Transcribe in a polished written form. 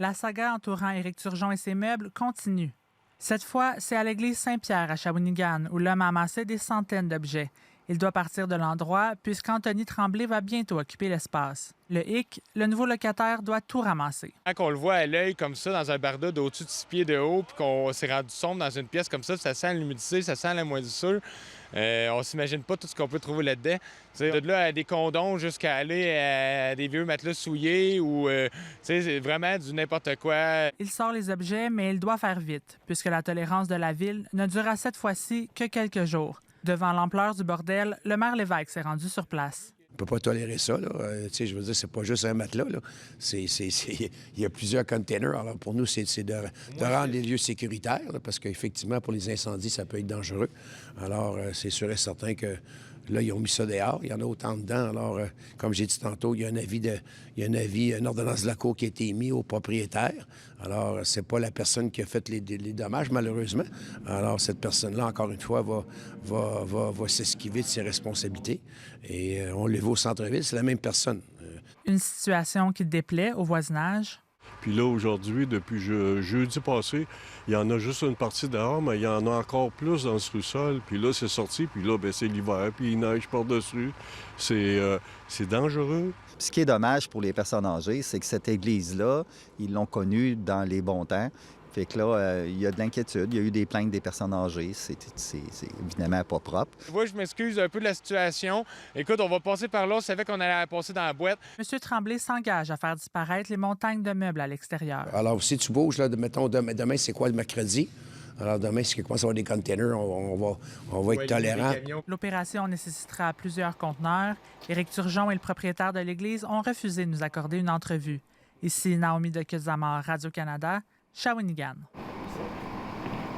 La saga entourant Éric Turgeon et ses meubles continue. Cette fois, c'est à l'église Saint-Pierre à Shawinigan où l'homme a amassé des centaines d'objets. Il doit partir de l'endroit puisqu'Anthony Tremblay va bientôt occuper l'espace. Le hic, le nouveau locataire doit tout ramasser. Quand on le voit à l'œil comme ça, dans un barda d'au-dessus de 6 pieds de haut, puis qu'on s'est rendu sombre dans une pièce comme ça sent l'humidité, ça sent la moisissure, on s'imagine pas tout ce qu'on peut trouver là-dedans. T'sais, de là à des condoms jusqu'à aller à des vieux matelas souillés ou c'est vraiment du n'importe quoi. Il sort les objets, mais il doit faire vite, puisque la tolérance de la ville ne durera cette fois-ci que quelques jours. Devant l'ampleur du bordel, le maire Lévesque s'est rendu sur place. On ne peut pas tolérer ça. Là. Je veux dire, c'est pas juste un matelas. Là. Il y a plusieurs containers. Alors, pour nous, c'est de rendre les lieux sécuritaires, là, parce qu'effectivement, pour les incendies, ça peut être dangereux. Alors, c'est sûr et certain que là, ils ont mis ça dehors. Il y en a autant dedans. Alors, comme j'ai dit tantôt, il y a une ordonnance de la Cour qui a été émise au propriétaire. Alors, c'est pas la personne qui a fait les dommages, malheureusement. Alors, cette personne-là, encore une fois, va s'esquiver de ses responsabilités. Et on le voit au centre-ville, c'est la même personne. Une situation qui déplaît au voisinage. Puis là, aujourd'hui, depuis jeudi passé, il y en a juste une partie dehors, mais il y en a encore plus dans le sous-sol. Puis là, c'est sorti, puis là, bien, c'est l'hiver, puis il neige par-dessus. C'est dangereux. Ce qui est dommage pour les personnes âgées, c'est que cette église-là, ils l'ont connue dans les bons temps. Fait que là, il y a de l'inquiétude. Il y a eu des plaintes des personnes âgées. C'est évidemment pas propre. Moi, je m'excuse un peu de la situation. Écoute, on va passer par là. On savait qu'on allait passer dans la boîte. M. Tremblay s'engage à faire disparaître les montagnes de meubles à l'extérieur. Alors, si tu bouges, là, mettons, demain, c'est quoi le mercredi? Alors, demain, si commence à avoir des containers, on va être tolérant. L'opération nécessitera plusieurs conteneurs. Éric Turgeon et le propriétaire de l'église ont refusé de nous accorder une entrevue. Ici Naomi de Kuzama, Radio-Canada, Shawinigan.